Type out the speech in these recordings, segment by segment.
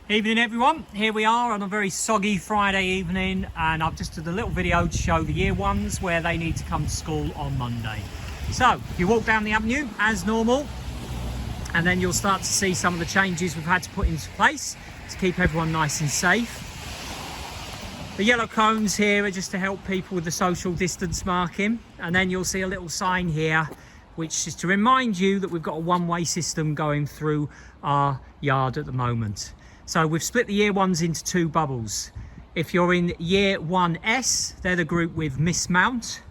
Evening everyone, here we are on a very soggy Friday evening, and I've just did a little video to show the year ones where they need to come to school on Monday. So you walk down the avenue as normal, and then you'll start to see some of the changes we've had to put into place to keep everyone nice and safe. The yellow cones here are just to help people with the social distance marking, and then you'll see a little sign here which is to remind you that we've got a one-way system going through our yard at the moment. So we've split the year ones into two bubbles. If you're in year 1S, they're the group with Miss Mount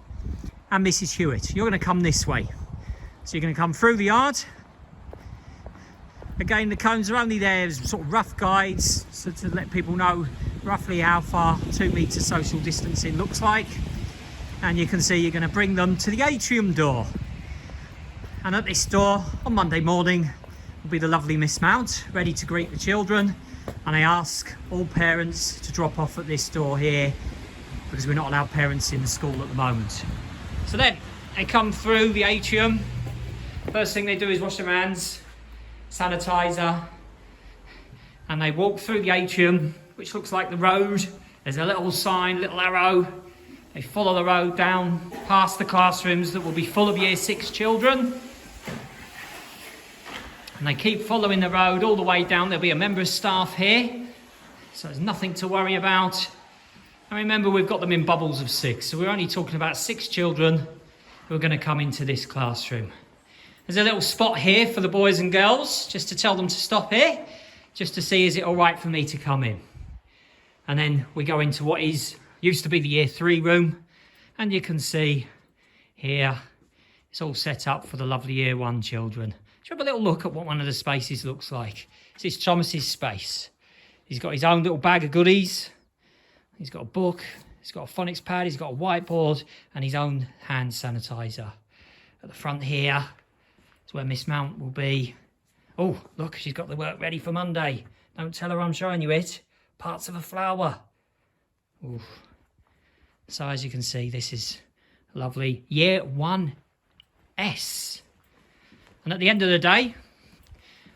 and Mrs. Hewitt. You're going to come this way. So you're going to come through the yard. Again, the cones are only there as sort of rough guides, so to let people know roughly how far 2 metre social distancing looks like. And you can see you're going to bring them to the atrium door. And at this door on Monday morning will be the lovely Miss Mount, ready to greet the children. And I ask all parents to drop off at this door here, because we're not allowed parents in the school at the moment. So then they come through the atrium. First thing they do is wash their hands, sanitizer, and they walk through the atrium, which looks like the road. There's a little sign, little arrow. They follow the road down past the classrooms that will be full of year 6 children. And they keep following the road all the way down. There'll be a member of staff here, so there's nothing to worry about. And remember, we've got them in bubbles of 6, so we're only talking about 6 children who are going to come into this classroom. There's a little spot here for the boys and girls, just to tell them to stop here, just to see is it all right for me to come in. And then we go into what used to be the year 3 room, and you can see here it's all set up for the lovely year 1 children. Let's have a little look at what one of the spaces looks like. This is Thomas's space. He's got his own little bag of goodies. He's got a book, he's got a phonics pad, he's got a whiteboard and his own hand sanitizer. At the front here is where Miss Mount will be. Oh, look, she's got the work ready for Monday. Don't tell her I'm showing you it. Parts of a flower. Ooh. So as you can see, this is lovely year 1S. And at the end of the day,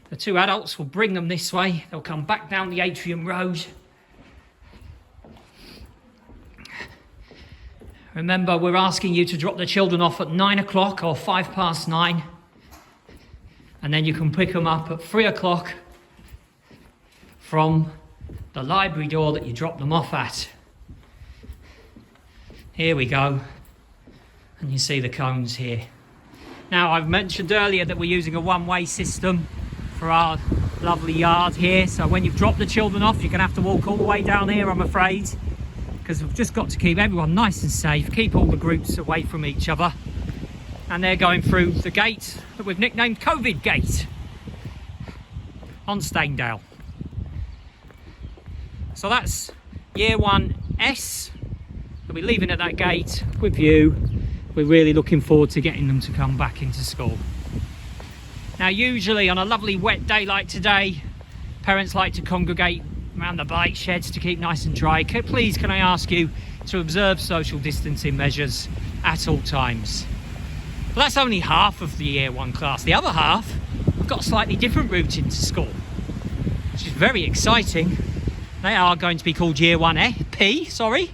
the 2 adults will bring them this way. They'll come back down the atrium road. Remember, we're asking you to drop the children off at 9 o'clock or 9:05. And then you can pick them up at 3 o'clock from the library door that you dropped them off at. Here we go. And you see the cones here. Now, I've mentioned earlier that we're using a one-way system for our lovely yard here. So when you've dropped the children off, you're going to have to walk all the way down here, I'm afraid, because we've just got to keep everyone nice and safe, keep all the groups away from each other. And they're going through the gate that we've nicknamed COVID Gate on Staindale. So that's year 1S. They'll be leaving at that gate with you. We're really looking forward to getting them to come back into school. Now, usually on a lovely wet day like today, parents like to congregate around the bike sheds to keep nice and dry. Please, can I ask you to observe social distancing measures at all times? Well, that's only half of the year 1 class. The other half have got a slightly different route into school, which is very exciting. They are going to be called year 1P,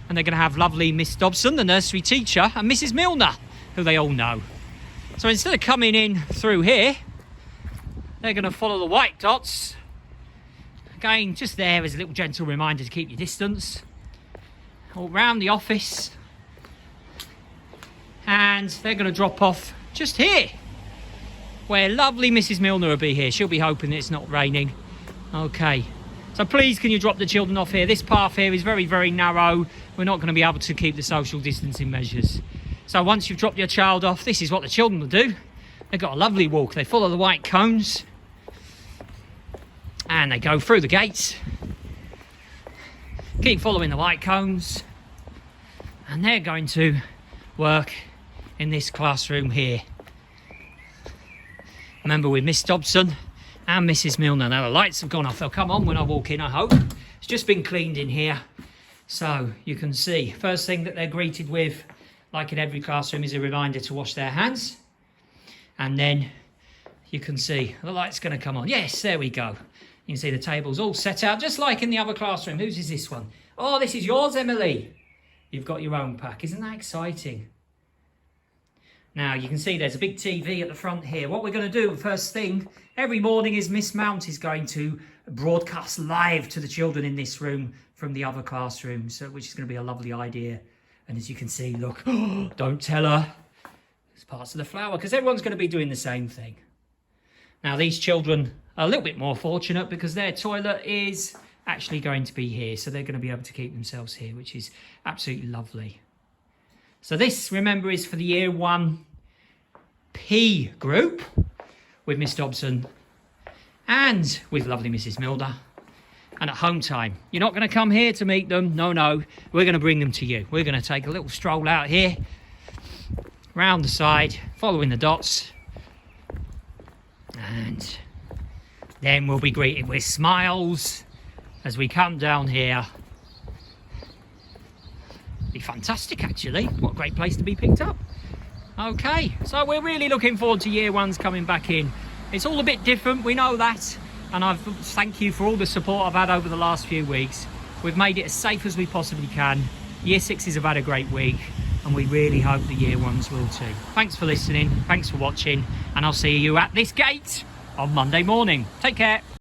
and they're going to have lovely Miss Dobson, the nursery teacher, and Mrs. Milner, who they all know. So instead of coming in through here, they're going to follow the white dots. Again, just there as a little gentle reminder to keep your distance. All round the office. And they're going to drop off just here, where lovely Mrs. Milner will be here. She'll be hoping that it's not raining. Okay. So please, can you drop the children off here? This path here is very, very narrow. We're not going to be able to keep the social distancing measures. So once you've dropped your child off, this is what the children will do. They've got a lovely walk. They follow the white cones. And they go through the gates. Keep following the white cones. And they're going to work in this classroom here. Remember, with Miss Dobson and Mrs. Milner. Now the lights have gone off. They'll come on when I walk in, I hope. It's just been cleaned in here. So you can see, first thing that they're greeted with, like in every classroom, is a reminder to wash their hands. And then you can see the light's going to come on. Yes, there we go. You can see the tables all set out, just like in the other classroom. Whose is this one? Oh, this is yours, Emily. You've got your own pack. Isn't that exciting? Now, you can see there's a big TV at the front here. What we're going to do, first thing, every morning is Miss Mount is going to broadcast live to the children in this room from the other classroom, which is going to be a lovely idea. And as you can see, look, don't tell her. There's parts of the flower, because everyone's going to be doing the same thing. Now, these children are a little bit more fortunate because their toilet is actually going to be here. So they're going to be able to keep themselves here, which is absolutely lovely. So this, remember, is for the Year 1 P group with Miss Dobson and with lovely Mrs. Milder. And at home time, you're not going to come here to meet them. No, we're going to bring them to you. We're going to take a little stroll out here, round the side, following the dots. And then we'll be greeted with smiles as we come down here. Be fantastic, actually. What a great place to be picked up. Okay, so we're really looking forward to Year 1s coming back in. It's all a bit different, we know that. And thank you for all the support I've had over the last few weeks. We've made it as safe as we possibly can. Year 6s have had a great week, and we really hope the Year 1s will too. Thanks for listening, thanks for watching, and I'll see you at this gate on Monday morning. Take care.